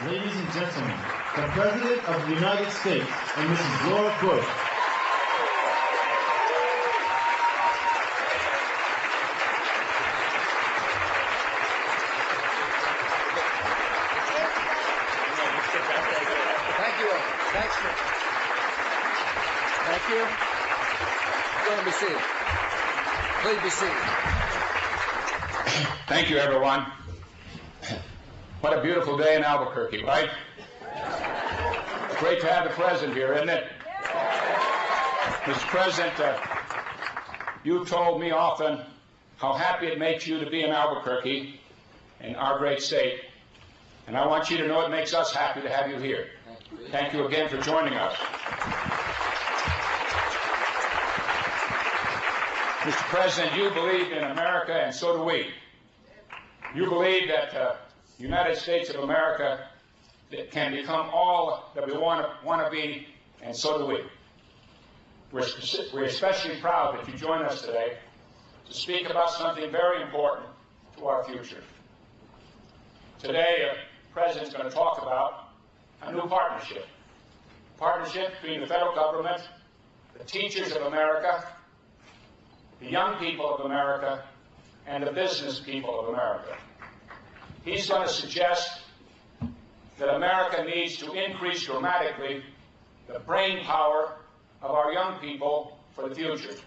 Ladies and gentlemen, the President of the United States and Mrs. Laura Bush. Thank you all. Thanks. Thank you. Go and be seated. Please be seated. Thank you, everyone. What a beautiful day in Albuquerque, right? Great to have the President here, isn't it? Mr. President, you told me often how happy it makes you to be in Albuquerque, in our great state. And I want you to know it makes us happy to have you here. Thank you again for joining us. Mr. President, you believe in America, and so do we. You believe that the United States of America can become all that we want to be, and so do we. We're especially proud that you join us today to speak about something very important to our future. Today, the President's going to talk about a new partnership between the federal government, the teachers of America, the young people of America, and the business people of America. He's going to suggest that America needs to increase dramatically the brain power of our young people for the future.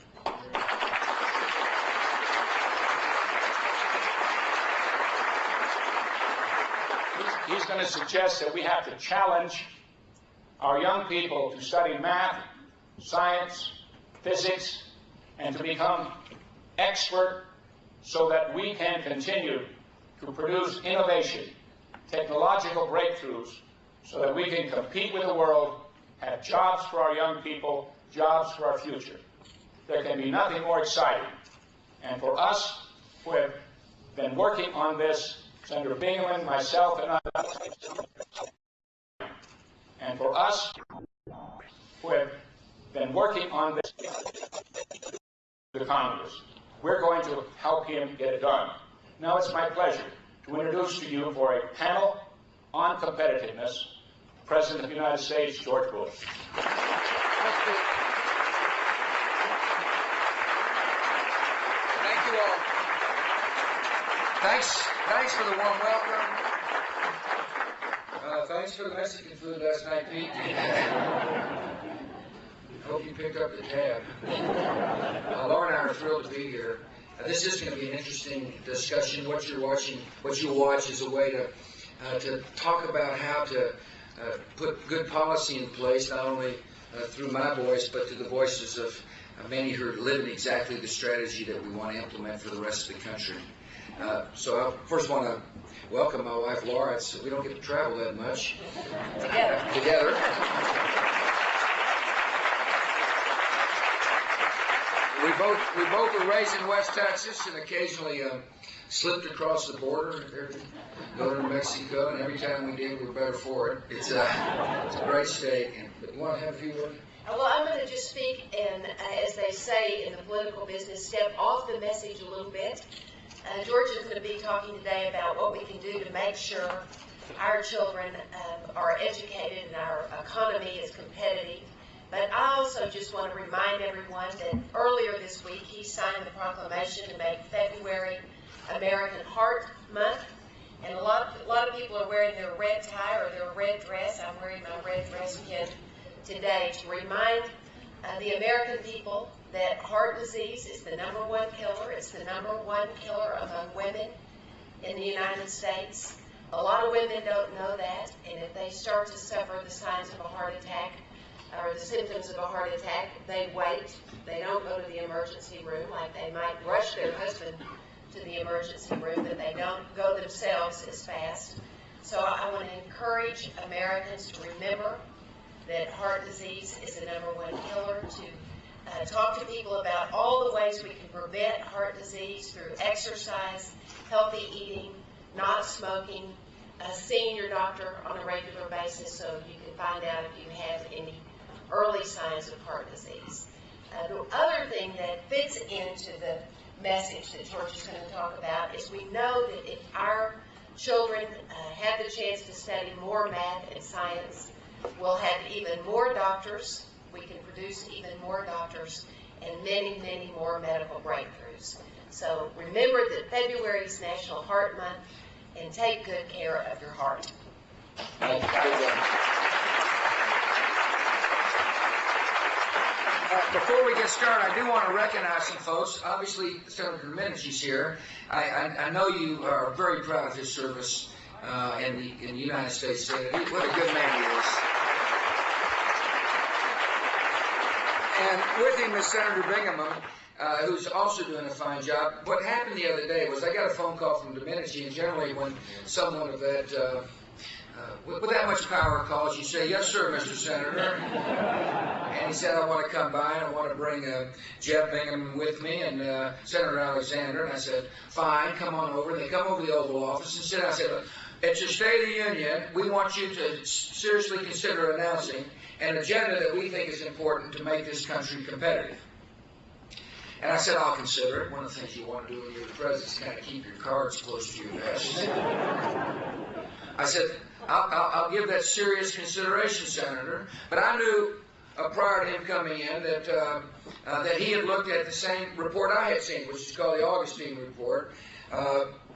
He's going to suggest that we have to challenge our young people to study math, science, physics, and to become expert so that we can continue to produce innovation, technological breakthroughs, so that we can compete with the world, have jobs for our young people, jobs for our future. There can be nothing more exciting. And for us who have been working on this, Senator Bingaman, myself, and others, and for us who have been working on this, the Congress, we're going to help him get it done. Now it's my pleasure to introduce to you for a panel on competitiveness, President of the United States, George Bush. Thank you all. Thanks for the warm welcome. Thanks for the Mexican food last night, Pete. Hope you picked up the tab. Laura and I are thrilled to be here. This is going to be an interesting discussion. What you'll watch is a way to talk about how to put good policy in place, not only through my voice, but through the voices of many who are living exactly the strategy that we want to implement for the rest of the country. So I first want to welcome my wife, Laura. We don't get to travel that much together. We both were raised in West Texas and occasionally slipped across the border, northern Mexico, and every time we did, we were better for it. It's a great state. But you want to have a few words? Well, I'm going to just speak and, as they say in the political business, step off the message a little bit. George is going to be talking today about what we can do to make sure our children are educated and our economy is competitive. But I also just want to remind everyone that earlier this week he signed the proclamation to make February American Heart Month. And a lot of people are wearing their red tie or their red dress. I'm wearing my red dress kit today to remind the American people that heart disease is the #1 killer. It's the #1 killer among women in the United States. A lot of women don't know that, and if they start to suffer the signs of a heart attack or the symptoms of a heart attack, they wait. They don't go to the emergency room like they might rush their husband to the emergency room, but they don't go themselves as fast. So I want to encourage Americans to remember that heart disease is the #1 killer, to talk to people about all the ways we can prevent heart disease through exercise, healthy eating, not smoking, seeing your doctor on a regular basis so you can find out if you have any early signs of heart disease. The other thing that fits into the message that George is going to talk about is we know that if our children have the chance to study more math and science. We'll have even more doctors. We can produce even more doctors and many, many more medical breakthroughs. So remember that February is National Heart Month, and take good care of your heart. Thank you. Before we get started, I do want to recognize some folks. Obviously, Senator Domenici here. I know you are very proud of his service in the United States Senate. What a good man he is. And with him is Senator Bingham, who's also doing a fine job. What happened the other day was I got a phone call from Domenici, and generally when someone of that with that much power calls, you say, "Yes, sir, Mr. Senator." And he said, "I want to come by, and I want to bring Jeff Bingham with me and Senator Alexander." And I said, "Fine, come on over." And they come over to the Oval Office and sit down. I said, "At your State of the Union, we want you to seriously consider announcing an agenda that we think is important to make this country competitive." And I said, "I'll consider it." One of the things you want to do when you're the president is kind of keep your cards close to your vest. I said, I'll give that serious consideration, Senator. But I knew prior to him coming in that he had looked at the same report I had seen, which is called the Augustine Report.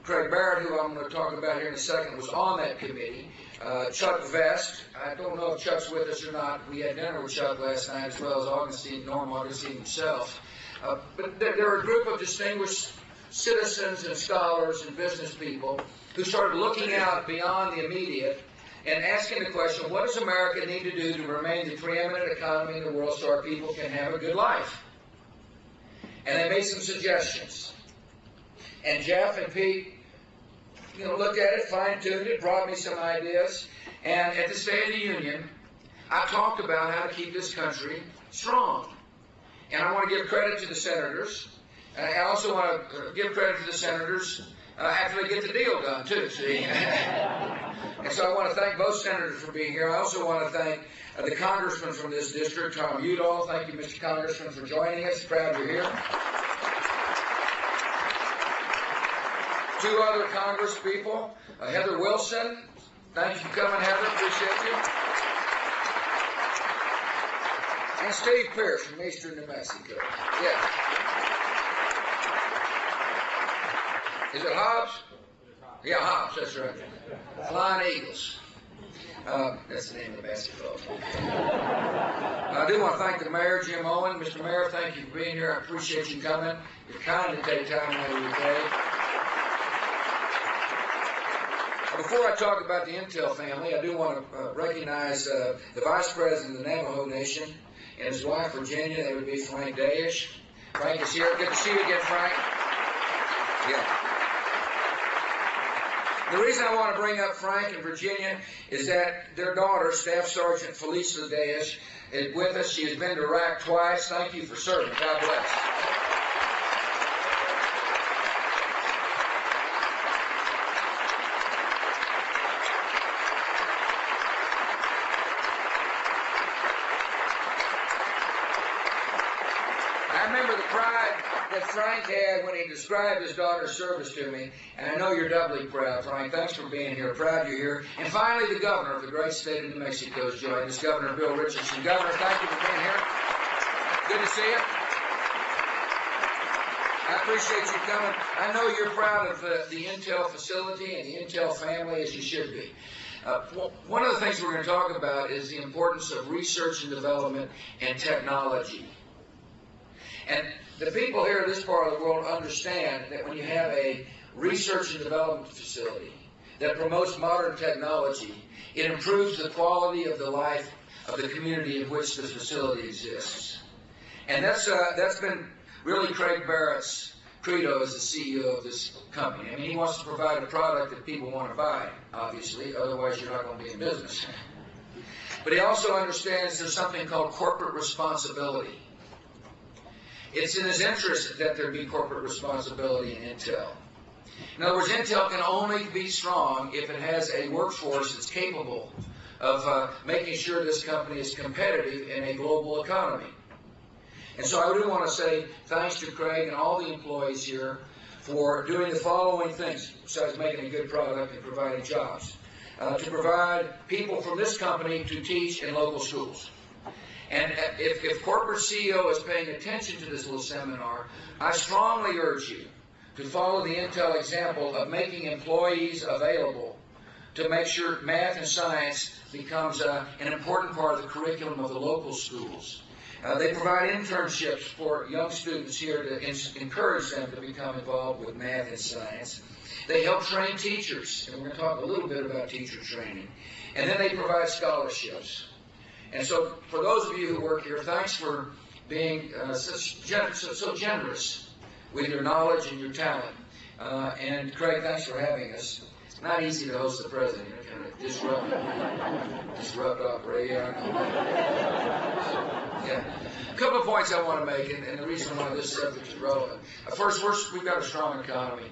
Craig Barrett, who I'm going to talk about here in a second, was on that committee. Chuck Vest, I don't know if Chuck's with us or not. We had dinner with Chuck last night, as well as Norm Augustine himself. But there were a group of distinguished citizens and scholars and business people who started looking out beyond the immediate and asking the question, what does America need to do to remain the preeminent economy in the world so our people can have a good life? And they made some suggestions. And Jeff and Pete, looked at it, fine-tuned it, brought me some ideas. And at the State of the Union, I talked about how to keep this country strong. And I want to give credit to the senators. I also want to give credit to the senators after they get the deal done, too, see? And so I want to thank both senators for being here. I also want to thank the congressman from this district, Tom Udall. Thank you, Mr. Congressman, for joining us. Proud you're here. Two other Congress people, Heather Wilson. Thank you for coming, Heather. Appreciate you. And Steve Pierce from Eastern New Mexico. Yeah. Is it Hobbs? Yeah, Hobbs, that's right. Flying Eagles. That's the name of the basketball team. I do want to thank the mayor, Jim Owen. Mr. Mayor, thank you for being here. I appreciate you coming. You're kind to take time out of your day. Before I talk about the Intel family, I do want to recognize the Vice President of the Navajo Nation and his wife, Virginia. That would be Frank Dayish. Frank is here. Good to see you again, Frank. Yeah. The reason I want to bring up Frank and Virginia is that their daughter, Staff Sergeant Felicia Dayish, is with us. She has been to Iraq twice. Thank you for serving. God bless. I remember the pride that Frank had when he described his daughter's service to me, and I know you're doubly proud, Frank. Thanks for being here. Proud you're here. And finally, the governor of the great state of New Mexico has joined us, Governor Bill Richardson. Governor, thank you for being here. Good to see you. I appreciate you coming. I know you're proud of the Intel facility and the Intel family, as you should be. One of the things we're going to talk about is the importance of research and development and technology. And the people here in this part of the world understand that when you have a research and development facility that promotes modern technology, it improves the quality of the life of the community in which the facility exists. And that's been really Craig Barrett's credo as the CEO of this company. I mean, he wants to provide a product that people want to buy, obviously, otherwise you're not going to be in business. But he also understands there's something called corporate responsibility. It's in his interest that there be corporate responsibility in Intel. In other words, Intel can only be strong if it has a workforce that's capable of making sure this company is competitive in a global economy. And so I do want to say thanks to Craig and all the employees here for doing the following things, besides making a good product and providing jobs. to provide people from this company to teach in local schools. And if corporate CEO is paying attention to this little seminar, I strongly urge you to follow the Intel example of making employees available to make sure math and science becomes an important part of the curriculum of the local schools. They provide internships for young students here to encourage them to become involved with math and science. They help train teachers, and we're going to talk a little bit about teacher training. And then they provide scholarships. And so for those of you who work here, thanks for being so generous with your knowledge and your talent. And Craig, thanks for having us. It's not easy to host the president. You know, kind of disrupt operation. Yeah. A couple of points I want to make, and the reason why this subject is relevant. First, we've got a strong economy.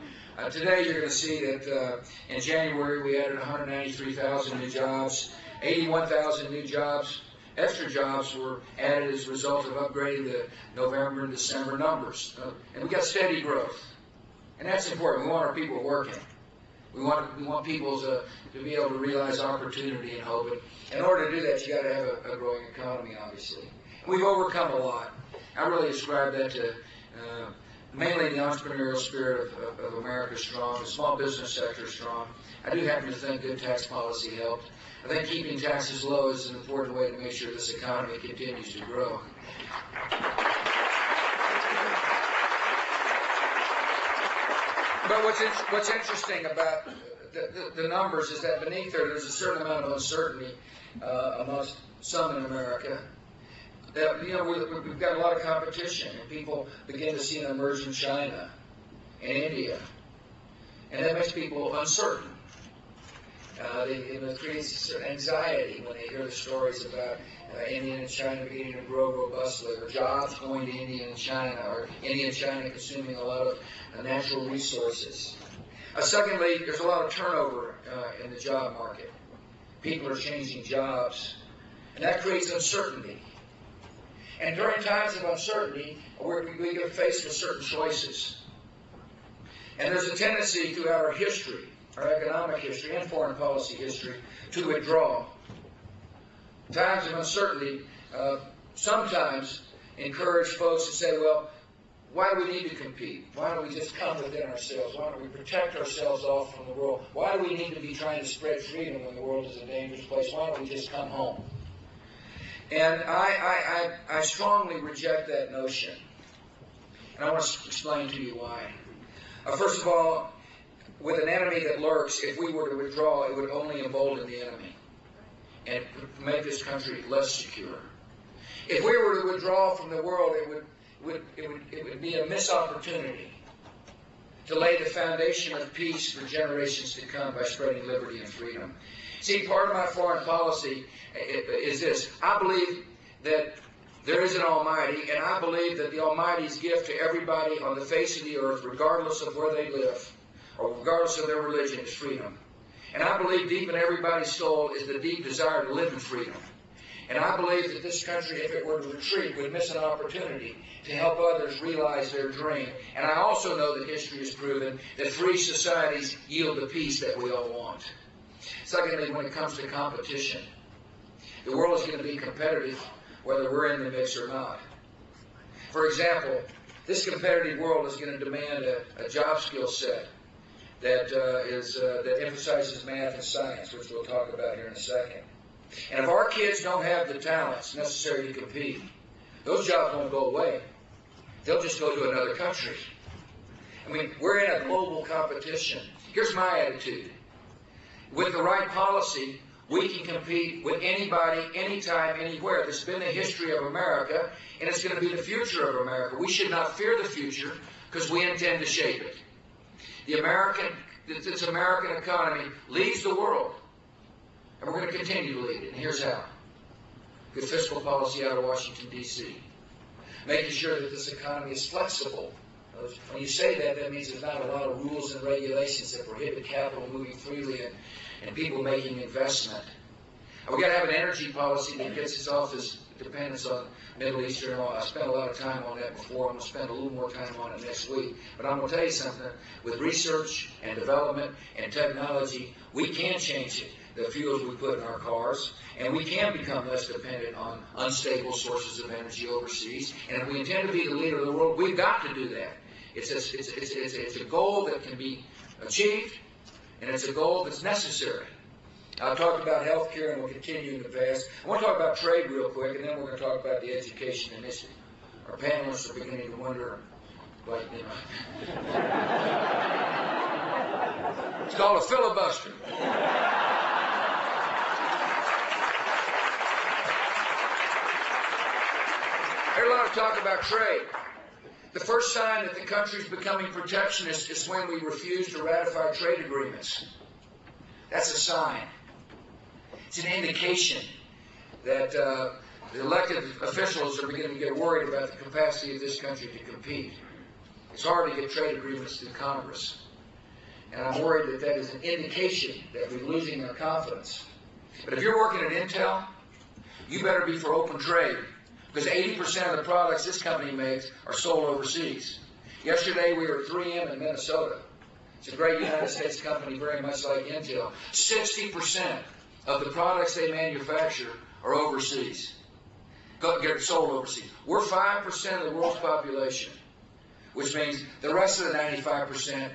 Today, you're going to see that in January we added 193,000 new jobs, 81,000 new jobs. Extra jobs were added as a result of upgrading the November and December numbers. And we got steady growth. And that's important. We want our people working. We want people to be able to realize opportunity and hope. And in order to do that, you got to have a growing economy, obviously. And we've overcome a lot. I really ascribe that to mainly the entrepreneurial spirit of America strong, the small business sector strong. I do happen to think good tax policy helped. I think keeping taxes low is an important way to make sure this economy continues to grow. But what's interesting about the numbers is that beneath there's a certain amount of uncertainty amongst some in America. That, you know, we've got a lot of competition, and people begin to see an emerging China and India, and that makes people uncertain. It creates certain anxiety when they hear the stories about India and China beginning to grow robustly, or jobs going to India and China, or India and China consuming a lot of natural resources. Secondly, there's a lot of turnover in the job market. People are changing jobs, and that creates uncertainty. And during times of uncertainty, we get faced with certain choices. And there's a tendency throughout our history, our economic history and foreign policy history, to withdraw. Times of uncertainty sometimes encourage folks to say, well, why do we need to compete? Why don't we just come within ourselves? Why don't we protect ourselves off from the world? Why do we need to be trying to spread freedom when the world is a dangerous place? Why don't we just come home? And I strongly reject that notion. And I want to explain to you why. First of all, with an enemy that lurks, if we were to withdraw, it would only embolden the enemy and make this country less secure. If we were to withdraw from the world, it would be a missed opportunity to lay the foundation of peace for generations to come by spreading liberty and freedom. See, part of my foreign policy is this. I believe that there is an Almighty, and I believe that the Almighty's gift to everybody on the face of the earth, regardless of where they live, or regardless of their religion, is freedom. And I believe deep in everybody's soul is the deep desire to live in freedom. And I believe that this country, if it were to retreat, would miss an opportunity to help others realize their dream. And I also know that history has proven that free societies yield the peace that we all want. Secondly, when it comes to competition, the world is going to be competitive whether we're in the mix or not. For example, this competitive world is going to demand a job skill set that emphasizes math and science, which we'll talk about here in a second. And if our kids don't have the talents necessary to compete, those jobs won't go away. They'll just go to another country. I mean, we're in a global competition. Here's my attitude. With the right policy, we can compete with anybody, anytime, anywhere. This has been the history of America, and it's going to be the future of America. We should not fear the future because we intend to shape it. This American economy leads the world, and we're going to continue to lead it. And here's how. Good fiscal policy out of Washington, D.C. Making sure that this economy is flexible. When you say that, that means there's not a lot of rules and regulations that prohibit capital moving freely and people making investment. And we've got to have an energy policy that gets us off this dependence on Middle Eastern oil. I spent a lot of time on that before. I'm going to spend a little more time on it next week. But I'm going to tell you something. With research and development and technology, we can change it. the fuels we put in our cars, and we can become less dependent on unstable sources of energy overseas. And if we intend to be the leader of the world, we've got to do that. It's a goal that can be achieved, and it's a goal that's necessary. I've talked about health care, and we'll continue in the past. I want to talk about trade real quick, and then we're going to talk about the education initiative. Our panelists are beginning to wonder, like, you know. It's called a filibuster. There's a lot of talk about trade. The first sign that the country is becoming protectionist is when we refuse to ratify trade agreements. That's a sign. It's an indication that the elected officials are beginning to get worried about the capacity of this country to compete. It's hard to get trade agreements through Congress. And I'm worried that that is an indication that we're losing our confidence. But if you're working at Intel, you better be for open trade, because 80% of the products this company makes are sold overseas. Yesterday we were at 3M in Minnesota. It's a great United States company, very much like Intel. 60% of the products they manufacture are overseas, get sold overseas. We're 5% of the world's population, which means the rest of the 95%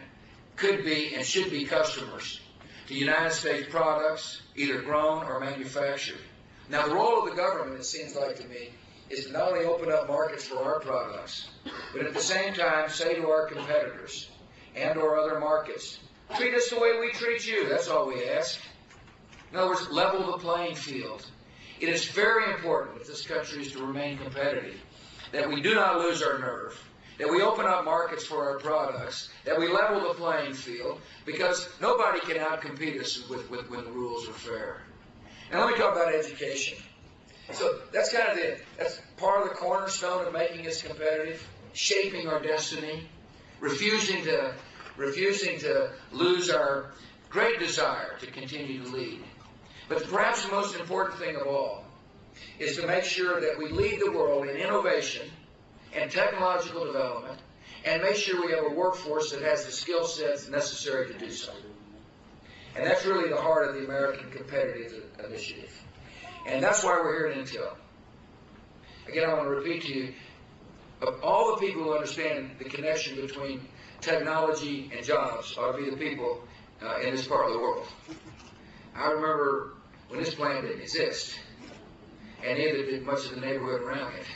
could be and should be customers to United States products, either grown or manufactured. Now, the role of the government, it seems like to me, is to not only open up markets for our products, but at the same time say to our competitors and or other markets, treat us the way we treat you. That's all we ask. In other words, level the playing field. It is very important, if this country is to remain competitive, that we do not lose our nerve, that we open up markets for our products, that we level the playing field, because nobody can outcompete us when the rules are fair. And let me talk about education. So that's kind of that's part of the cornerstone of making us competitive, shaping our destiny, refusing to lose our great desire to continue to lead. But perhaps the most important thing of all is to make sure that we lead the world in innovation and technological development, and make sure we have a workforce that has the skill sets necessary to do so. And that's really the heart of the American Competitive Initiative. And that's why we're here at Intel. Again, I want to repeat to you, of all the people who understand the connection between technology and jobs ought to be the people in this part of the world. I remember when this plant didn't exist, and neither did much of the neighborhood around it.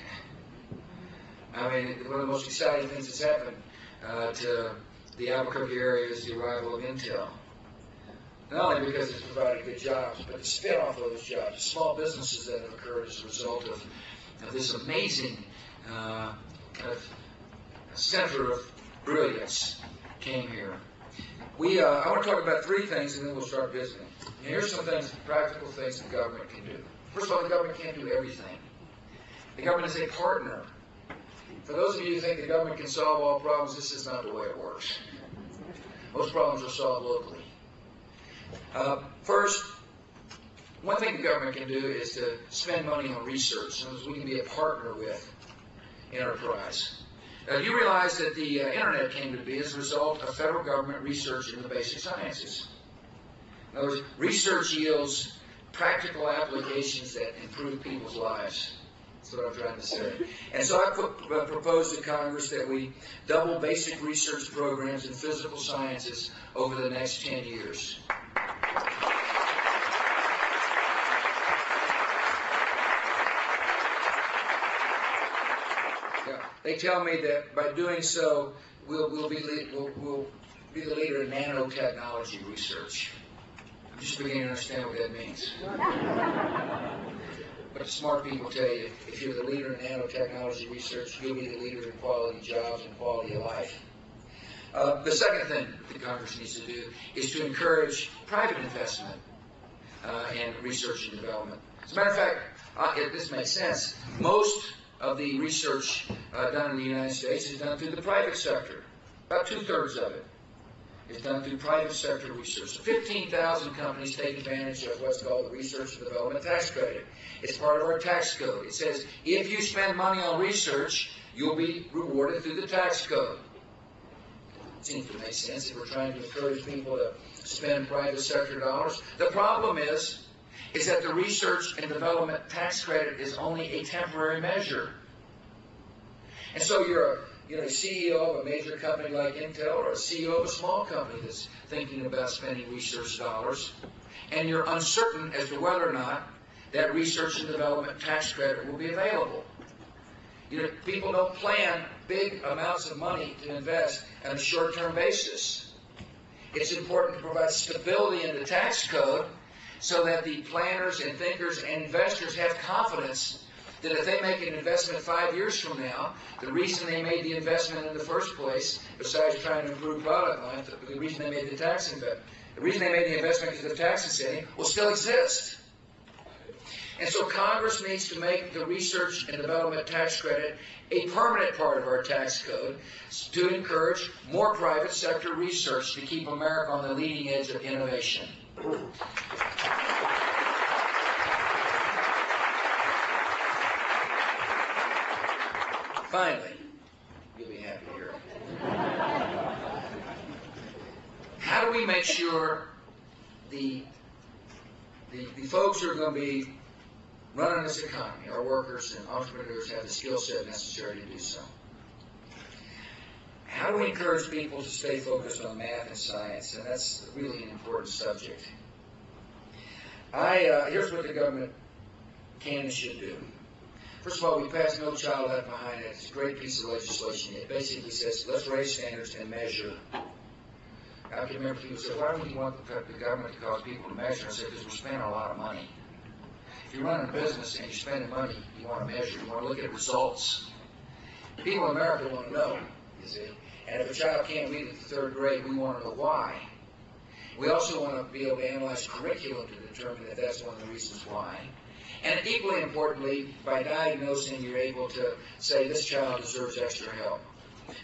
I mean, one of the most exciting things that's happened to the Albuquerque area is the arrival of Intel. Not only because it's provided good jobs, but the spin-off of those jobs, the small businesses that have occurred as a result of this amazing kind of center of brilliance came here. I want to talk about three things, and then we'll start visiting. And here's some things, practical things the government can do. First of all, the government can't do everything. The government is a partner. For those of you who think the government can solve all problems, this is not the way it works. Most problems are solved locally. First, one thing the government can do is to spend money on research, so we can be a partner with enterprise. You realize that the internet came to be as a result of federal government research in the basic sciences. In other words, research yields practical applications that improve people's lives. That's what I'm trying to say. And so I proposed to Congress that we double basic research programs in physical sciences over the next 10 years. They tell me that by doing so, we'll be the leader in nanotechnology research. I'm just beginning to understand what that means. But the smart people tell you, if you're the leader in nanotechnology research, you'll be the leader in quality jobs and quality of life. The second thing that Congress needs to do is to encourage private investment in research and development. As a matter of fact, if this makes sense, most of the research done in the United States is done through the private sector. About 2/3 of it is done through private sector research. So 15,000 companies take advantage of what's called the Research and Development Tax Credit. It's part of our tax code. It says if you spend money on research, you'll be rewarded through the tax code. It seems to make sense if we're trying to encourage people to spend private sector dollars. The problem is that the research and development tax credit is only a temporary measure. And so you're a CEO of a major company like Intel or a CEO of a small company that's thinking about spending research dollars, and you're uncertain as to whether or not that research and development tax credit will be available. People don't plan big amounts of money to invest on a short-term basis. It's important to provide stability in the tax code so that the planners and thinkers and investors have confidence that if they make an investment 5 years from now, the reason they made the investment in the first place, besides trying to improve product line, the reason they made the reason they made the investment because of the tax incentive will still exist. And so Congress needs to make the research and development tax credit a permanent part of our tax code to encourage more private sector research to keep America on the leading edge of innovation. Finally, you'll be happy to hear it. How do we make sure the folks who are going to be running this economy, our workers and entrepreneurs, have the skill set necessary to do so? How do we encourage people to stay focused on math and science? And that's really an important subject. Here's what the government can and should do. First of all, we passed No Child Left Behind. It's a great piece of legislation. It basically says, let's raise standards and measure. I can remember people say, why don't you want the government to cause people to measure? I said, because we're spending a lot of money. If you're running a business and you're spending money, you want to measure. You want to look at results. People in America want to know, you see. And if a child can't read at the 3rd grade, we want to know why. We also want to be able to analyze curriculum to determine if that's one of the reasons why. And equally importantly, by diagnosing, you're able to say this child deserves extra help.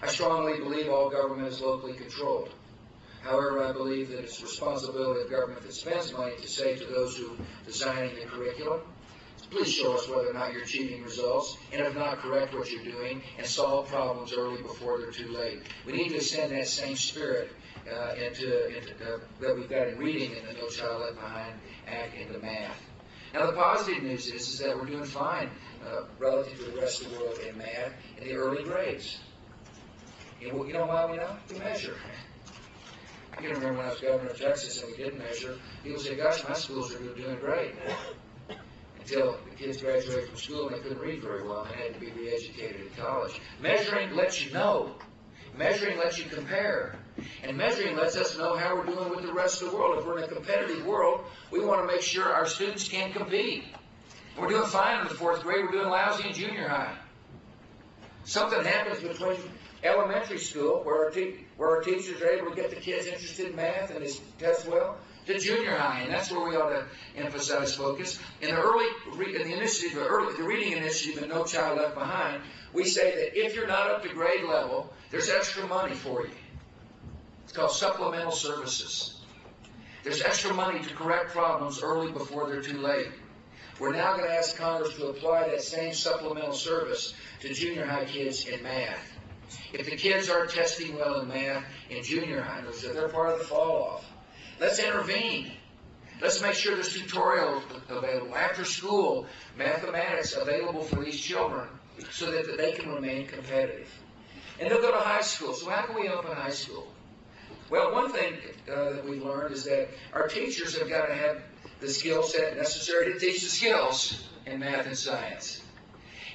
I strongly believe all government is locally controlled. However, I believe that it's the responsibility of government that spends money to say to those who are designing the curriculum, please show us whether or not you're achieving results, and if not, correct what you're doing and solve problems early before they're too late. We need to extend that same spirit that we've got in reading in the No Child Left Behind Act into math. Now, the positive news is that we're doing fine relative to the rest of the world in math in the early grades. You know why we know? We measure. I can remember when I was governor of Texas and we didn't measure, people say, gosh, my schools are doing great. Until the kids graduated from school and they couldn't read very well and they had to be re-educated in college. Measuring lets you know. Measuring lets you compare. And measuring lets us know how we're doing with the rest of the world. If we're in a competitive world, we want to make sure our students can compete. We're doing fine in the 4th grade. We're doing lousy in junior high. Something happens between elementary school, where our teachers are able to get the kids interested in math and they test well, to junior high, and that's where we ought to emphasize focus. In the reading initiative in No Child Left Behind, we say that if you're not up to grade level, there's extra money for you. It's called supplemental services. There's extra money to correct problems early before they're too late. We're now going to ask Congress to apply that same supplemental service to junior high kids in math. If the kids aren't testing well in math in junior high, they're part of the fall off. Let's intervene. Let's make sure there's tutorials available, after school, mathematics available for these children so that they can remain competitive. And they'll go to high school. So how can we open high school? Well, one thing that we've learned is that our teachers have got to have the skill set necessary to teach the skills in math and science.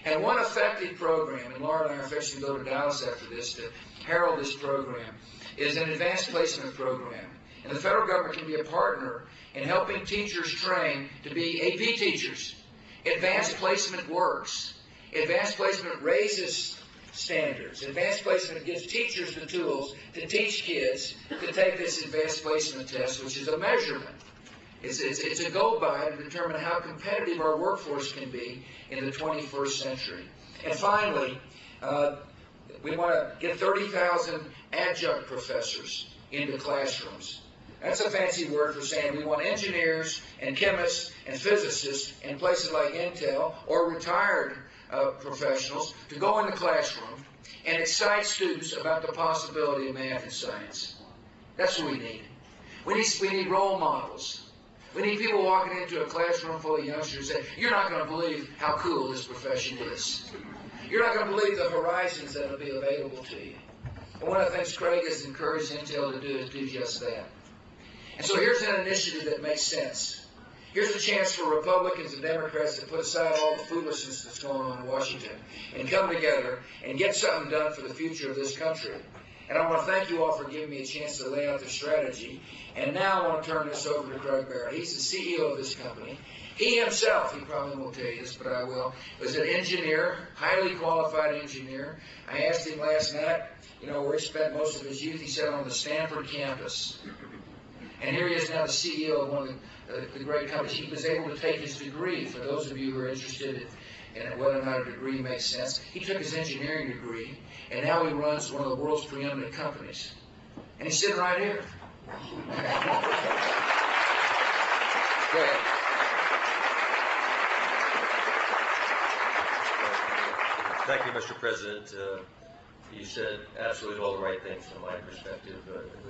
And one effective program, and Laura and I are fixing to go to Dallas after this to herald this program, is an advanced placement program. And the federal government can be a partner in helping teachers train to be AP teachers. Advanced placement works. Advanced placement raises standards. Advanced placement gives teachers the tools to teach kids to take this advanced placement test, which is a measurement. It's a go-by to determine how competitive our workforce can be in the 21st century. And finally, we want to get 30,000 adjunct professors into classrooms. That's a fancy word for saying we want engineers and chemists and physicists in places like Intel or retired professionals to go in the classroom and excite students about the possibility of math and science. That's what we need. We need role models. We need people walking into a classroom full of youngsters and say, you're not going to believe how cool this profession is. You're not going to believe the horizons that will be available to you. And one of the things Craig has encouraged Intel to do is do just that. And so here's an initiative that makes sense. Here's a chance for Republicans and Democrats to put aside all the foolishness that's going on in Washington and come together and get something done for the future of this country. And I want to thank you all for giving me a chance to lay out the strategy. And now I want to turn this over to Craig Barrett. He's the CEO of this company. He himself, he probably won't tell you this, but I will, was an engineer, highly qualified engineer. I asked him last night, where he spent most of his youth. He said on the Stanford campus. And here he is now the CEO of one of the great companies. He was able to take his degree, for those of you who are interested in whether or not a degree makes sense. He took his engineering degree, and now he runs one of the world's preeminent companies. And he's sitting right here. Go ahead. Thank you, Mr. President. You said absolutely all the right things from my perspective.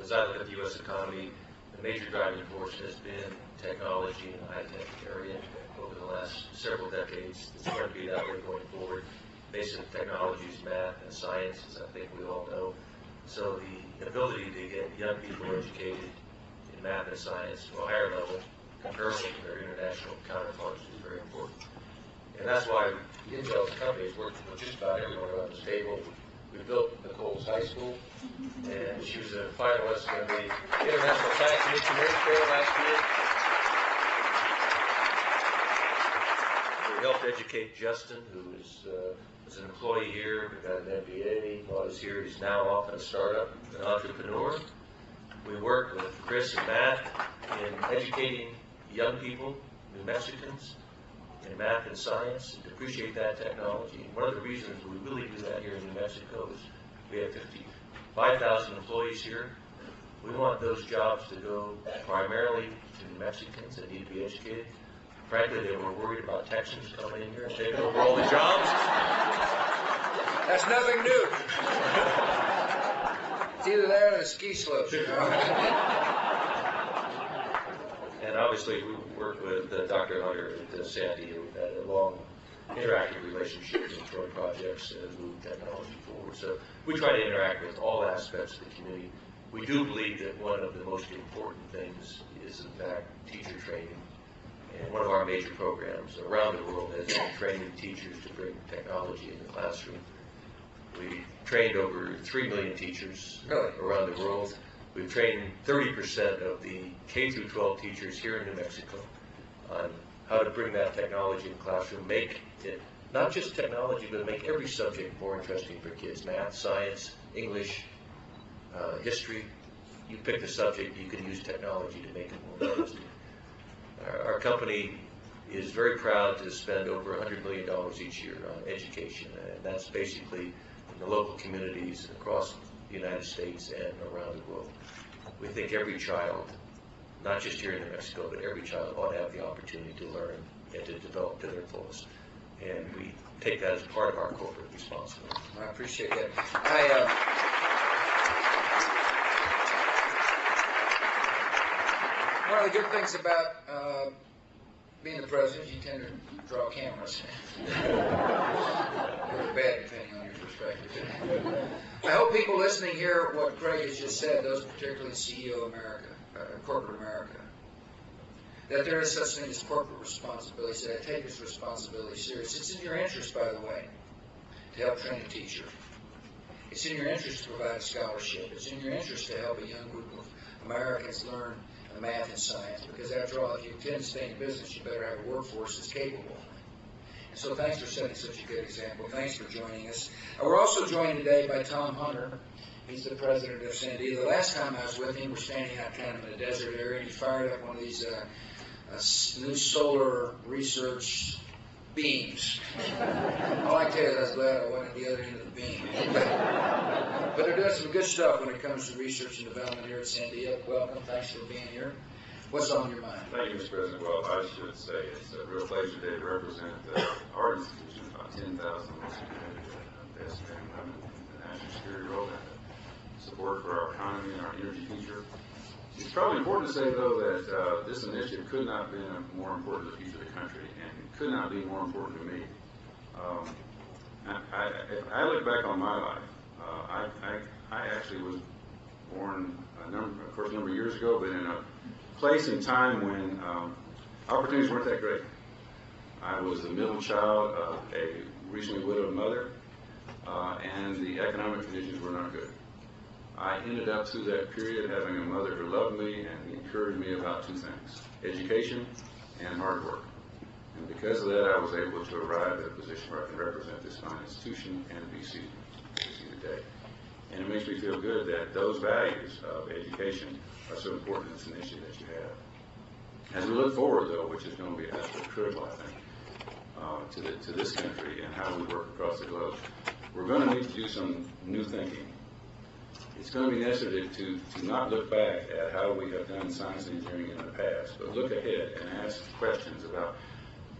As I look at the U.S. economy, the major driving force has been technology in the high-tech area over the last several decades. It's going to be that way going forward. Basic technologies, math and science, as I think we all know. So the ability to get young people educated in math and science to a higher level, comparable to their international counterparts, is very important. And that's why Intel's company has worked with just about everyone around this table. We built Nicole's high school, and she was a finalist in the International Science and Engineering Fair last year. We helped educate Justin, who was an employee here, got an MBA, while he's here, he's now off in a startup, an entrepreneur. We work with Chris and Matt in educating young people, New Mexicans, in math and science, and to appreciate that technology. And one of the reasons we really do that here in New Mexico is we have 55,000 employees here. We want those jobs to go primarily to New Mexicans that need to be educated. Frankly, they were worried about Texans coming in here and taking over all the jobs. That's nothing new. It's either that or the ski slopes. And obviously, we work with Dr. Hunter at Sandy. We've had a long interactive relationship in joint projects and move technology forward. So we try to interact with all aspects of the community. We do believe that one of the most important things is, in fact, teacher training. And one of our major programs around the world has been training teachers to bring technology in the classroom. We trained over 3 million teachers around the world. We've trained 30% of the K-12 teachers here in New Mexico on how to bring that technology in the classroom, make it not just technology, but make every subject more interesting for kids. Math, science, English, history. You pick the subject, you can use technology to make it more interesting. Our company is very proud to spend over $100 million each year on education, and that's basically in the local communities across the United States and around the world. We think every child, not just here in New Mexico, but every child ought to have the opportunity to learn and to develop to their fullest. And we take that as part of our corporate responsibility. I appreciate that. One of the good things about being the president, you tend to draw cameras. Good or bad, depending on your perspective. I hope people listening hear what Craig has just said, those particularly CEO America, corporate America, that there is such thing as corporate responsibility. So I take this responsibility serious. It's in your interest, by the way, to help train a teacher. It's in your interest to provide a scholarship. It's in your interest to help a young group of Americans learn math and science, because after all, if you intend to stay in business, you better have a workforce that's capable. And so thanks for setting such a good example. Thanks for joining us. We're also joined today by Tom Hunter. He's the president of Sandy. The last time I was with him, we're standing out kind of in a desert area, and he fired up one of these new solar research beams. All I can tell you is I was glad I wasn't at the other end of the beam. But they're doing some good stuff when it comes to research and development here at Sandia. Welcome. Thanks for being here. What's on your mind? Thank you, Mr. President. Well, I should say it's a real pleasure today to represent our institution, about 10,000 most committed to investment in the national security role and support for our economy and our energy future. It's probably important to say, though, that this initiative could not have been more important to the future of the country, and it could not be more important to me. If I look back on my life, I actually was born a number of years ago, but in a place and time when opportunities weren't that great. I was the middle child of a recently widowed mother, and the economic conditions were not good. I ended up through that period having a mother who loved me and encouraged me about two things: education and hard work. And because of that, I was able to arrive at a position where I can represent this fine institution and be seated today. And it makes me feel good that those values of education are so important in this initiative that you have. As we look forward, though, which is going to be absolutely critical, I think, to this country and how we work across the globe, we're going to need to do some new thinking. It's going to be necessary to not look back at how we have done science and engineering in the past, but look ahead and ask questions about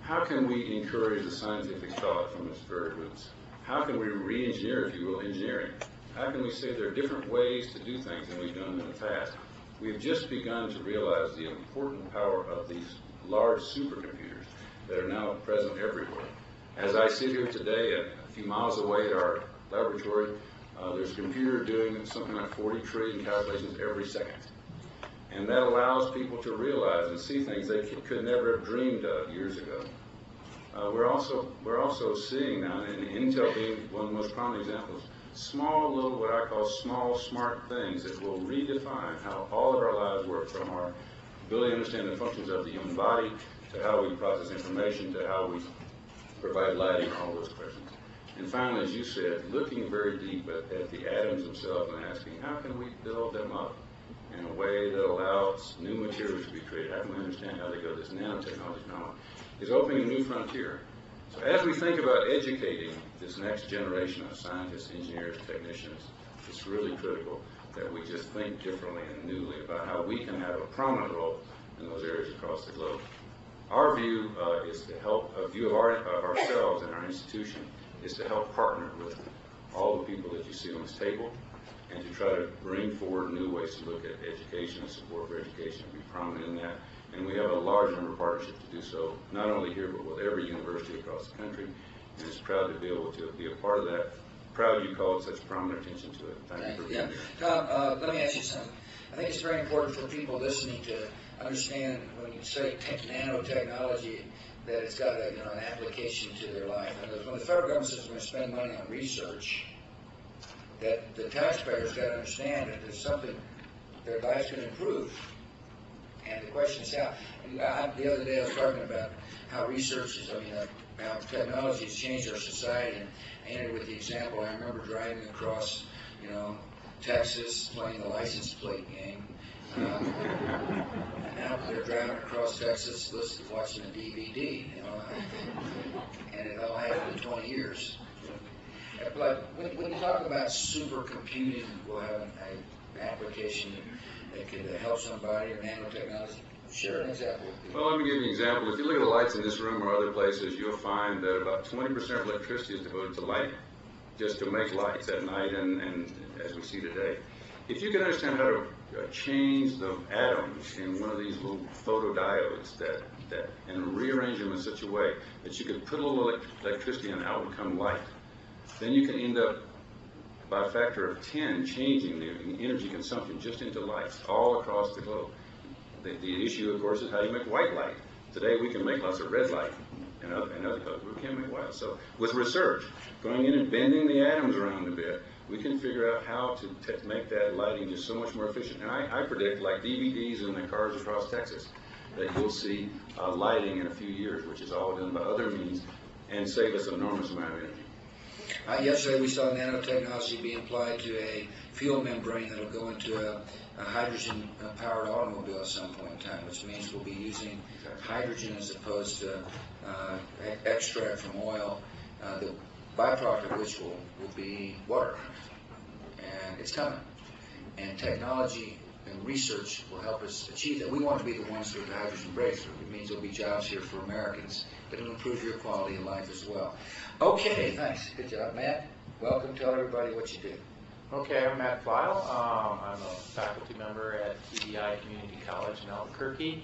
how can we encourage the scientific thought from its very roots? How can we re-engineer, if you will, engineering? How can we say there are different ways to do things than we've done in the past? We've just begun to realize the important power of these large supercomputers that are now present everywhere. As I sit here today, a few miles away at our laboratory, there's a computer doing something like 40 trillion calculations every second. And that allows people to realize and see things they could never have dreamed of years ago. We're also seeing now, and Intel being one of the most prominent examples, small little, what I call small, smart things that will redefine how all of our lives work, from our ability to understand the functions of the human body, to how we process information, to how we provide lighting, all those questions. And finally, as you said, looking very deep at the atoms themselves and asking, how can we build them up in a way that allows new materials to be created? How can we understand how they go? This nanotechnology phenomenon is opening a new frontier. So as we think about educating this next generation of scientists, engineers, technicians, it's really critical that we just think differently and newly about how we can have a prominent role in those areas across the globe. Our view is to help, a view of ourselves and our institution is to help partner with all the people that you see on this table and to try to bring forward new ways to look at education and support for education and be prominent in that. And we have a large number of partnerships to do so, not only here, but with every university across the country. And it's proud to be able to be a part of that. Proud you called such prominent attention to it. Thank you for being here. Tom, let me ask you something. I think it's very important for people listening to understand when you say nanotechnology, that it's got an application to their life. And when the federal government says we're going to spend money on research, that the taxpayers got to understand that there's something their life's going to improve. And the question is how. The other day I was talking about how research is, how technology has changed our society. And I ended with the example, I remember driving across, Texas, playing the license plate game. And now they're driving across Texas, watching a DVD, and it all happened in 20 years. But when you talk about supercomputing, will have an application that could help somebody, or nanotechnology, share an example. Well, let me give you an example. If you look at the lights in this room or other places, you'll find that about 20% of electricity is devoted to lighting, just to make lights at night and as we see today. If you can understand how to change the atoms in one of these little photodiodes and rearrange them in such a way that you could put a little electricity and out would come light, then you can end up by a factor of 10 changing the energy consumption just into lights all across the globe. The issue, of course, is how you make white light. Today we can make lots of red light and other colors, but we can't make white. So with research, going in and bending the atoms around a bit, we can figure out how to make that lighting just so much more efficient. And I predict, like DVDs in the cars across Texas, that you'll see lighting in a few years, which is all done by other means, and save us an enormous amount of energy. Yesterday we saw nanotechnology being applied to a fuel membrane that will go into a hydrogen-powered automobile at some point in time, which means we'll be using hydrogen as opposed to extract from oil, the byproduct of which will be water. And it's coming. And technology and research will help us achieve that. We want to be the ones with the hydrogen breakthrough. It means there'll be jobs here for Americans, but it'll improve your quality of life as well. Okay, thanks. Good job, Matt. Welcome. Tell everybody what you do. Okay, I'm Matt File. I'm a faculty member at TDI Community College in Albuquerque.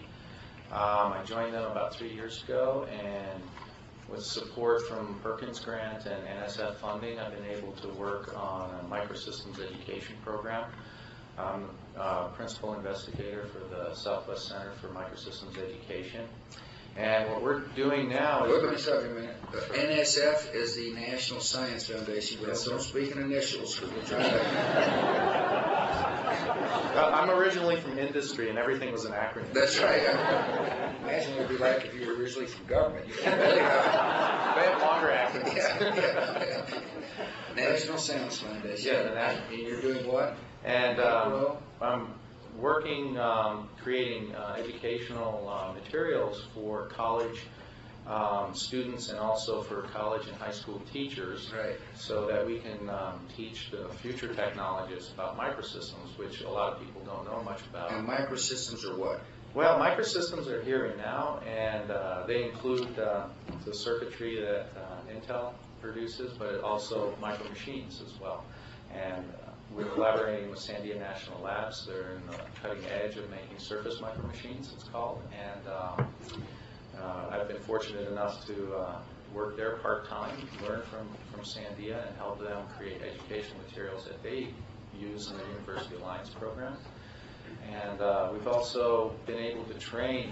I joined them about 3 years ago, and with support from Perkins Grant and NSF funding, I've been able to work on a microsystems education program. I'm a principal investigator for the Southwest Center for Microsystems Education. And what we're doing now is... Let me stop you a minute. NSF is the National Science Foundation. Yes, don't speak in initials because we're trying to... I'm originally from industry, and everything was an acronym. That's right. Imagine what it would be like if you were originally from government. You can't believe how... They have longer acronyms. Yeah. National Science Foundation. Yeah, and you're doing what? And I'm working, creating educational materials for college students and also for college and high school teachers, right, so that we can teach the future technologists about microsystems, which a lot of people don't know much about. And microsystems are what? Well, microsystems are here and now, and they include the circuitry that Intel produces, but also micro machines as well. And we're collaborating with Sandia National Labs. They're in the cutting edge of making surface micro machines, it's called. And I've been fortunate enough to work there part-time, learn from Sandia, and help them create educational materials that they use in the University Alliance program. And we've also been able to train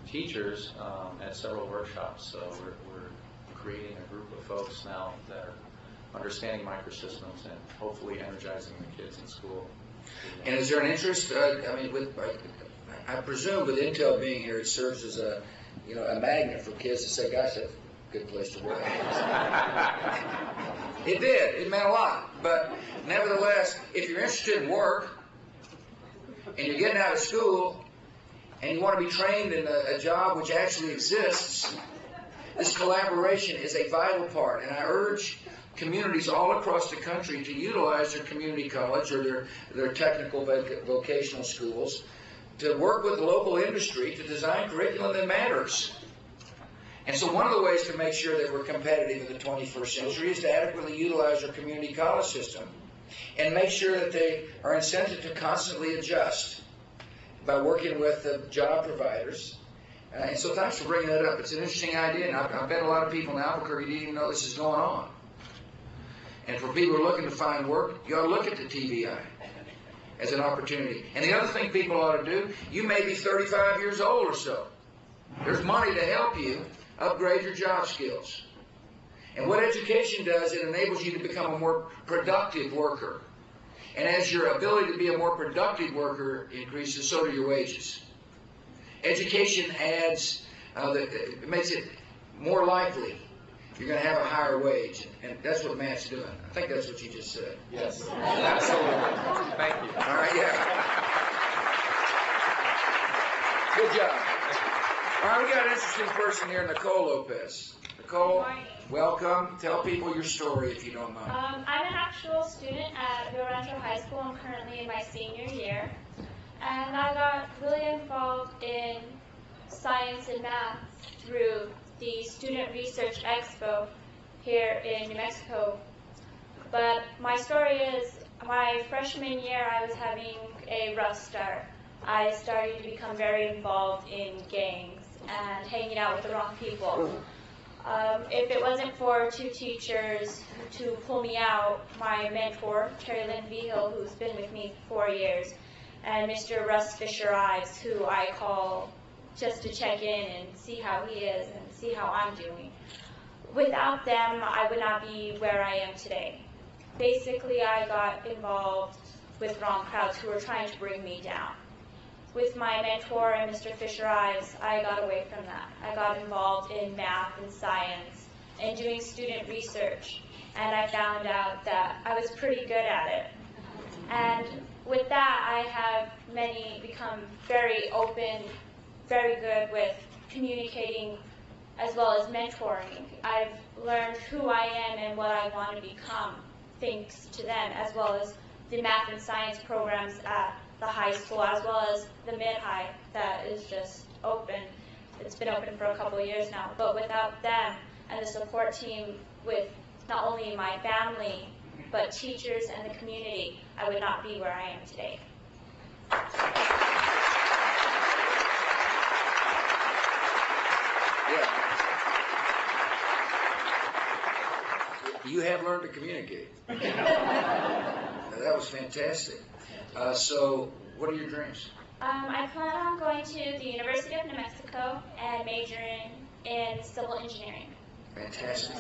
teachers at several workshops. So we're creating a group of folks now that are understanding microsystems and hopefully energizing the kids in school. And is there an interest? I mean, I presume with Intel being here, it serves as a magnet for kids to say, "Gosh, that's a good place to work." It did. It meant a lot. But nevertheless, if you're interested in work and you're getting out of school and you want to be trained in a job which actually exists, this collaboration is a vital part. And I urge communities all across the country to utilize their community college or their technical vocational schools to work with the local industry to design curriculum that matters. And so one of the ways to make sure that we're competitive in the 21st century is to adequately utilize our community college system and make sure that they are incented to constantly adjust by working with the job providers. And so thanks for bringing that up. It's an interesting idea, and I bet a lot of people in Albuquerque didn't even know this is going on. And for people who are looking to find work, you ought to look at the TVI as an opportunity. And the other thing people ought to do, you may be 35 years old or so. There's money to help you upgrade your job skills. And what education does, it enables you to become a more productive worker. And as your ability to be a more productive worker increases, so do your wages. Education adds, it makes it more likely you're going to have a higher wage. And that's what Matt's doing. I think that's what you just said. Yes, absolutely. Thank you. All right, yeah. Good job. All right, we got an interesting person here, Nicole Lopez. Nicole, welcome. Tell people your story if you don't mind. I'm an actual student at Rio Rancho High School. I'm currently in my senior year. And I got really involved in science and math through the Student Research Expo here in New Mexico. But my story is, my freshman year I was having a rough start. I started to become very involved in gangs and hanging out with the wrong people. If it wasn't for two teachers to pull me out, my mentor, Terry Lynn Vigil, who's been with me for 4 years, and Mr. Russ Fisher-Ives, who I call just to check in and see how he is and see how I'm doing. Without them, I would not be where I am today. Basically, I got involved with wrong crowds who were trying to bring me down. With my mentor and Mr. Fisher-Ives, I got away from that. I got involved in math and science and doing student research, and I found out that I was pretty good at it. And with that, I have become very open, very good with communicating as well as mentoring. I've learned who I am and what I want to become thanks to them, as well as the math and science programs at the high school, as well as the mid-high that is just open. It's been open for a couple of years now, but without them and the support team with not only my family, but teachers and the community, I would not be where I am today. You have learned to communicate. That was fantastic. So, what are your dreams? I plan on going to the University of New Mexico and majoring in civil engineering. Fantastic.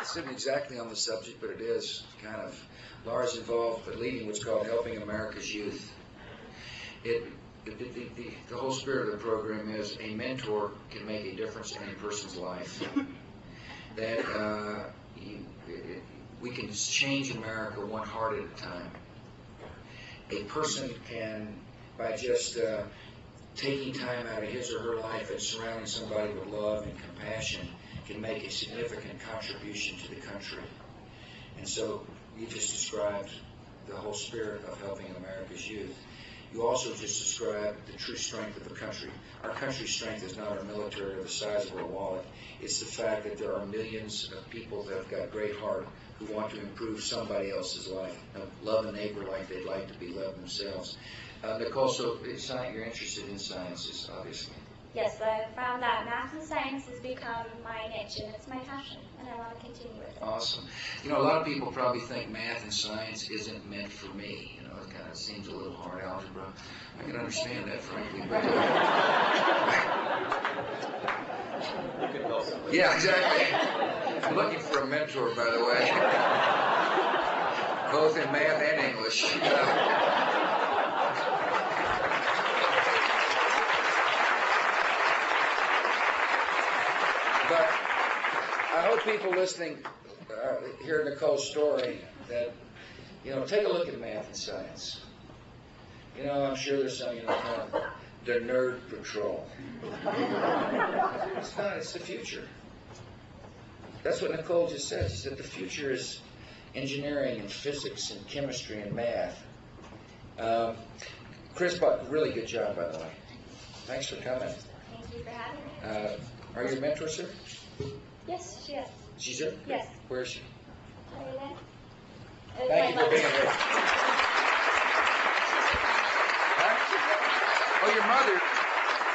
This isn't exactly on the subject, but it is kind of. Laura's involved in leading what's called Helping America's Youth. The whole spirit of the program is a mentor can make a difference in a person's life. That we can change America one heart at a time. A person can, by just taking time out of his or her life and surrounding somebody with love and compassion, can make a significant contribution to the country. And so you just described the whole spirit of Helping America's Youth. You also just described the true strength of the country. Our country's strength is not our military or the size of our wallet. It's the fact that there are millions of people that have got great heart who want to improve somebody else's life, love a neighbor like they'd like to be loved themselves. Nicole, so you're interested in sciences, obviously. Yes, I found that math and science has become my niche, and it's my passion, and I want to continue with it. Awesome. You know, a lot of people probably think math and science isn't meant for me. You know, it kind of seems a little hard algebra. I can understand that, frankly. But yeah, exactly. I'm looking for a mentor, by the way, both in math and English. But I hope people listening hear Nicole's story that, you know, take a look at math and science. You know, I'm sure there's some, you know, kind of the nerd patrol. It's not, it's the future. That's what Nicole just said. She said the future is engineering and physics and chemistry and math. Chris Buck, really good job, by the way. Thanks for coming. Thank you for having me. Are you a mentor, sir? Yes, she is. She's here? Yes. Where is she? Are you there? Thank you for being here. Huh? Oh, your mother,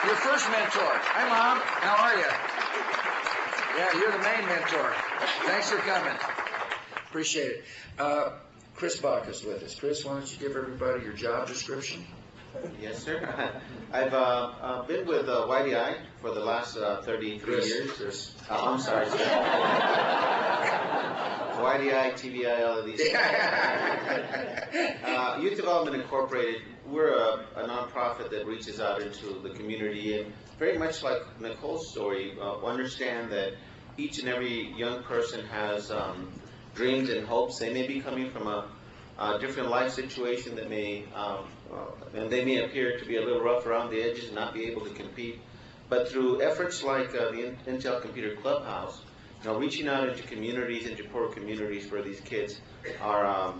your first mentor. Hi, Mom. How are you? Yeah, you're the main mentor. Thanks for coming. Appreciate it. Chris Bach is with us. Chris, why don't you give everybody your job description? Yes, sir. I've been with YDI for the last 33 years. Chris. I'm sorry, sir. YDI, TBI, all of these. Youth Development Incorporated, we're a nonprofit that reaches out into the community, and very much like Nicole's story, understand that each and every young person has dreams and hopes. They may be coming from a different life situation that may, and they may appear to be a little rough around the edges and not be able to compete. But through efforts like the Intel Computer Clubhouse, you know, reaching out into communities, into poor communities where these kids are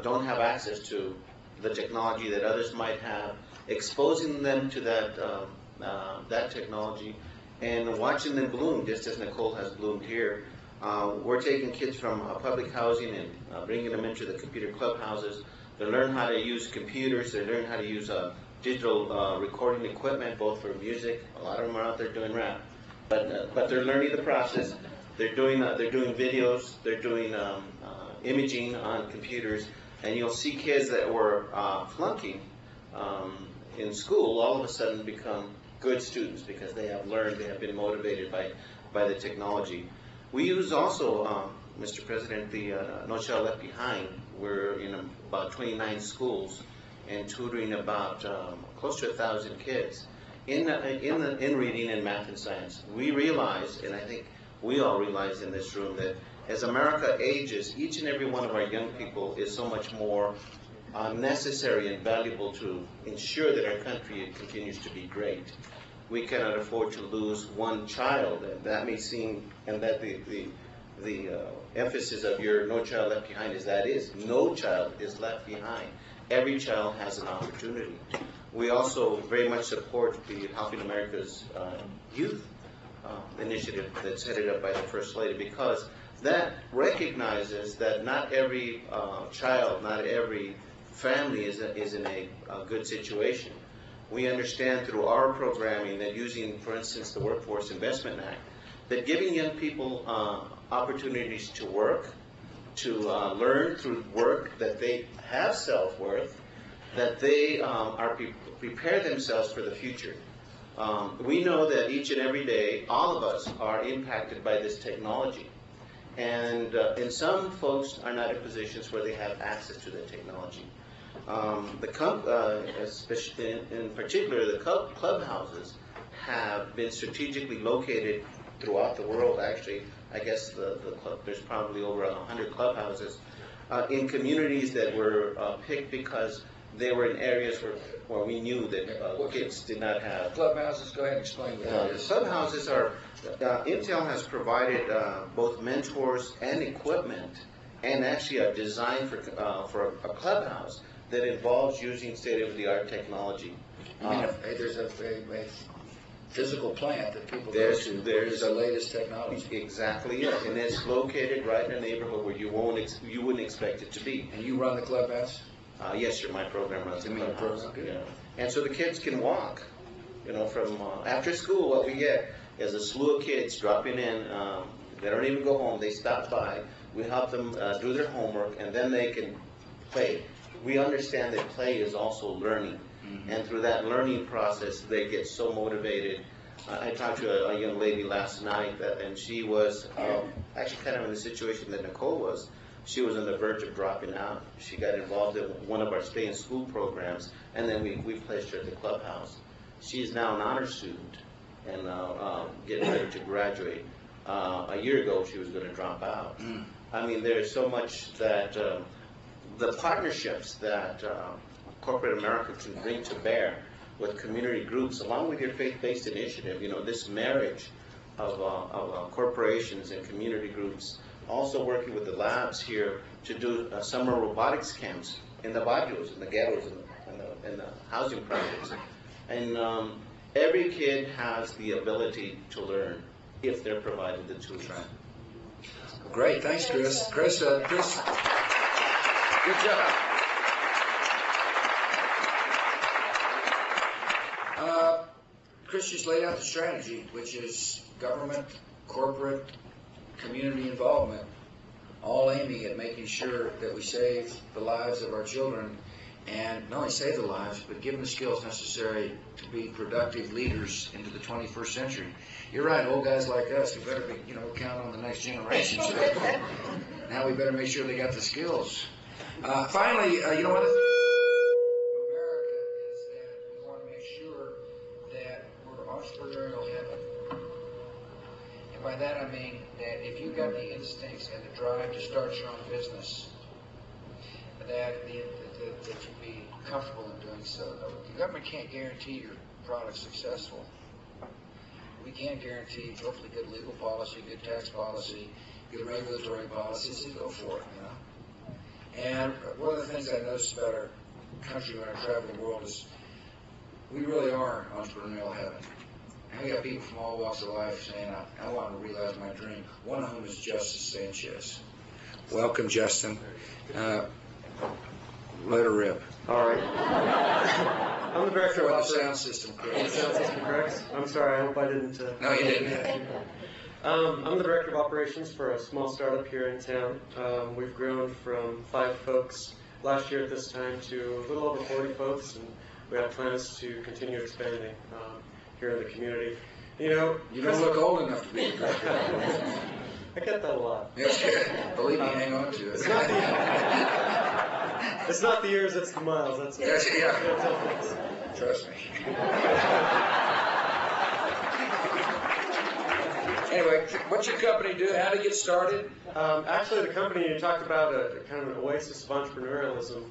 don't have access to the technology that others might have, exposing them to that technology, and watching them bloom, just as Nicole has bloomed here. We're taking kids from public housing and bringing them into the computer clubhouses. They learn how to use computers. They learn how to use digital recording equipment, both for music. A lot of them are out there doing rap, but they're learning the process. They're doing videos. They're doing imaging on computers, and you'll see kids that were flunking in school all of a sudden become good students because they have learned. They have been motivated by the technology. We use also, Mr. President, the No Child Left Behind. We're in about 29 schools and tutoring about close to 1,000 kids in reading and math and science. We realize, and I think we all realize in this room, that as America ages, each and every one of our young people is so much more necessary and valuable to ensure that our country continues to be great. We cannot afford to lose one child, and that may seem, and that the emphasis of your No Child Left Behind is no child is left behind. Every child has an opportunity. We also very much support the Helping America's Youth initiative that's headed up by the First Lady, because that recognizes that not every child, not every family is in a good situation. We understand through our programming that using, for instance, the Workforce Investment Act, that giving young people opportunities to work, to learn through work, that they have self-worth, that they prepare themselves for the future. We know that each and every day, all of us are impacted by this technology. And some folks are not in positions where they have access to the technology. In particular, the clubhouses have been strategically located throughout the world. Actually, I guess there's probably over 100 clubhouses in communities that were picked because they were in areas where we knew that kids did not have. Clubhouses, go ahead and explain what that is. Clubhouses are, Intel has provided both mentors and equipment, and actually a design for a clubhouse that involves using state-of-the-art technology. I mean, there's a physical plant that people go to. There's the latest technology. Exactly, yes, and it's located right in a neighborhood where you wouldn't expect it to be. And you run the clubhouse? Yes, sir. My program runs the clubhouse. Program? Yeah. And so the kids can walk. From after school, what we get is a slew of kids dropping in. They don't even go home. They stop by. We help them do their homework, and then they can play. We understand that play is also learning. Mm-hmm. And through that learning process, they get so motivated. I talked to a young lady last night, and she was actually kind of in the situation that Nicole was. She was on the verge of dropping out. She got involved in one of our stay-in-school programs, and then we placed her at the clubhouse. She's now an honor student and getting ready to graduate. A year ago, she was going to drop out. I mean, there's so much that the partnerships that corporate America can bring to bear with community groups, along with your faith-based initiative, this marriage of corporations and community groups, also working with the labs here to do summer robotics camps in the barrios, in the ghettos, in the housing projects. And every kid has the ability to learn if they're provided the tools. Great, thanks, Chris. Chris, good job. Chris just laid out the strategy, which is government, corporate, community involvement, all aiming at making sure that we save the lives of our children, and not only save the lives, but give them the skills necessary to be productive leaders into the 21st century. You're right, old guys like us, we better be, count on the next generation. Now we better make sure they got the skills. Finally, one of the things in America is that we want to make sure that we're entrepreneurial heaven. And by that I mean that if you've got the instincts and the drive to start your own business, that you'd be comfortable in doing so. The government can't guarantee your product's successful. We can guarantee hopefully good legal policy, good tax policy, good regulatory policy, so go for it, And one of the things I noticed about our country when I travel the world is we really are entrepreneurial heaven. And we got people from all walks of life saying, I want to realize my dream. One of whom is Justice Sanchez. Welcome, Justin. Let her rip. All right. I'm the director of the sound system, correct? Sound system, correct? I'm sorry, I hope I didn't. No, you didn't. I'm the director of operations for a small startup here in town. We've grown from 5 folks last year at this time to a little over 40 folks, and we have plans to continue expanding here in the community. You don't look old enough to be a director. I get that a lot. Yes, believe me, hang on to it. It's not the years, it's the miles. That's what Trust me. Anyway, what's your company do? How to get started? Actually, the company, you talked about a kind of an oasis of entrepreneurialism.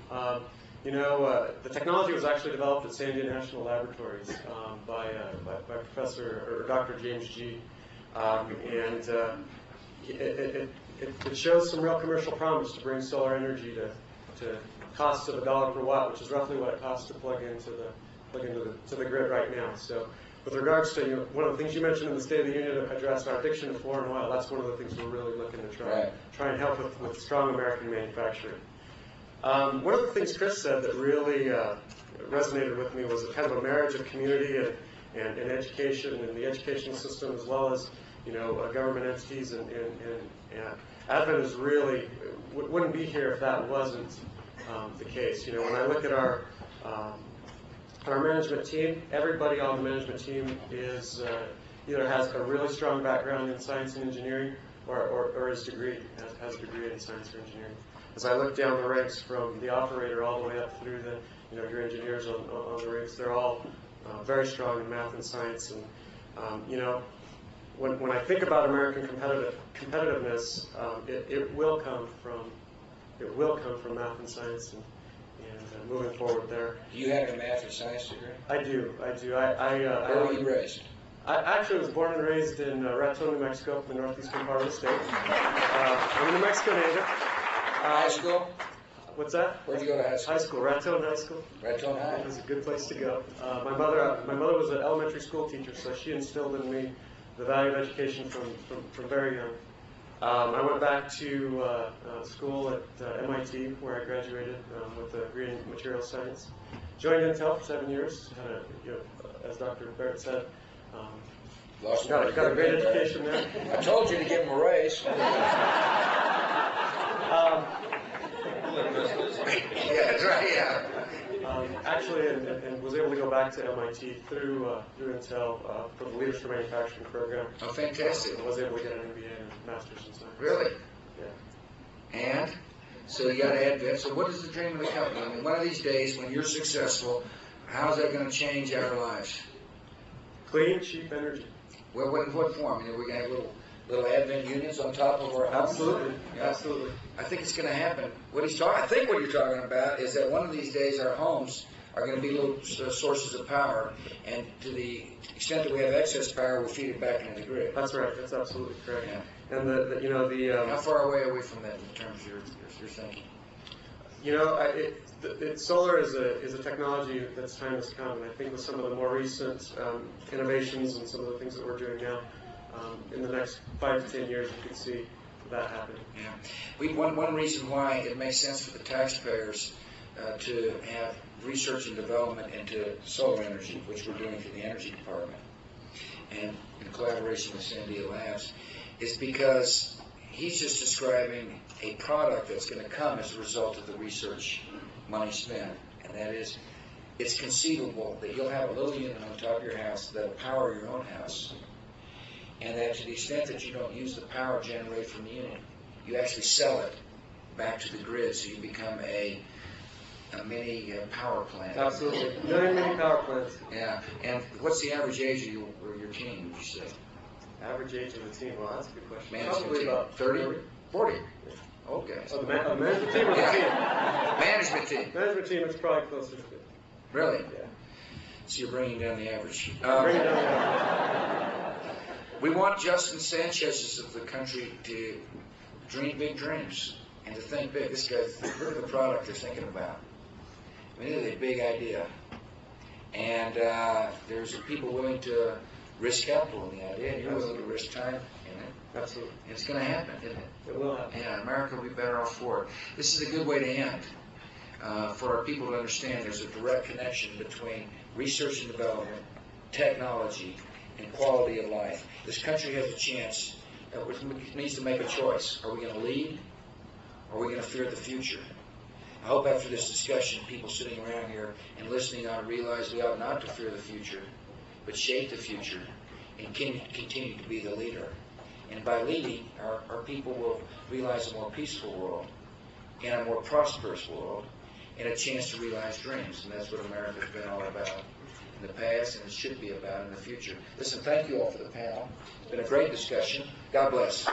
The technology was actually developed at Sandia National Laboratories by Professor or Dr. James G. It shows some real commercial promise to bring solar energy to costs of $1 per watt, which is roughly what it costs to plug into the grid right now. So with regards to one of the things you mentioned in the State of the Union address, our addiction to foreign oil, that's one of the things we're really looking to try and help with strong American manufacturing. One of the things Chris said that really resonated with me was a kind of a marriage of community and education and the educational system, as well as government entities, and Advent is really wouldn't be here if that wasn't the case. When I look at our management team, everybody on the management team is either has a really strong background in science and engineering or has a degree in science or engineering. As I look down the ranks from the operator all the way up through the your engineers on the rigs, they're all very strong in math and science. And when I think about American competitiveness, it will come from math and science and moving forward there. Do you have a math or science degree? I do. Where were you raised? I actually was born and raised in Raton, New Mexico, the northeastern part of the state. I'm a New Mexico native. High school? What's that? Where'd you go to high school? High school, Raton High School. Raton High? It was a good place to go. My mother was an elementary school teacher, so she instilled in me the value of education from very young. I went back to school at MIT, where I graduated with a degree in materials science. Joined Intel for 7 years. Had as Dr. Barrett said, got a great education there. I told you to give him a raise. Yeah, that's right. Yeah. Actually, and was able to go back to MIT through Intel for the Leaders for Manufacturing program. Oh, fantastic! I was able to get an MBA and a master's in science. Really? Yeah. And so you got Advent. So what is the dream of the company? I mean, one of these days, when you're successful, how's that going to change our lives? Clean, cheap energy. Well, what form? We're going to have little Advent units on top of our homes? Absolutely. Yeah. Absolutely. I think it's going to happen. I think what you're talking about is that one of these days our homes are going to be little sources of power, and to the extent that we have excess power, we'll feed it back into the grid. That's right. That's absolutely correct. Yeah. And how far away are we from that in terms of your thinking? Solar is a technology that's time has come, and I think with some of the more recent innovations and some of the things that we're doing now, in the next 5 to 10 years, you could see that happening. Yeah. One reason why it makes sense for the taxpayers to have research and development into solar energy, which we're doing through the Energy Department, and in collaboration with Sandia Labs, is because he's just describing a product that's going to come as a result of the research money spent, and that is, it's conceivable that you'll have a little unit on top of your house that'll power your own house, and that to the extent that you don't use the power generated from the unit, you actually sell it back to the grid, so you become a mini power plant. Absolutely. Mini power plants. Yeah. And what's the average age of your team, would you say? Average age of the team? Well, that's a good question. Management Probably team. about 30? 40? Yeah. Okay. Oh, the management team or the team? Management team. Management team, it's probably closer to 50. Really? Yeah. So you're bringing down the average. Bring it down. We want Justin Sanchez's of the country to dream big dreams and to think big. This guy's, look at the product they're thinking about. I mean, it is a big idea. And there's people willing to risk capital in the idea, and you're willing to risk time in it. Absolutely. And it's going to happen, isn't it? It will happen. Yeah, America will be better off for it. This is a good way to end. For our people to understand there's a direct connection between research and development, technology, and quality of life. This country has a chance. It needs to make a choice. Are we going to lead, or are we going to fear the future? I hope after this discussion, people sitting around here and listening on realize we ought not to fear the future, but shape the future and continue to be the leader. And by leading, our people will realize a more peaceful world and a more prosperous world and a chance to realize dreams. And that's what America's been all about in the past, and it should be about in the future. Listen, thank you all for the panel. It's been a great discussion. God bless.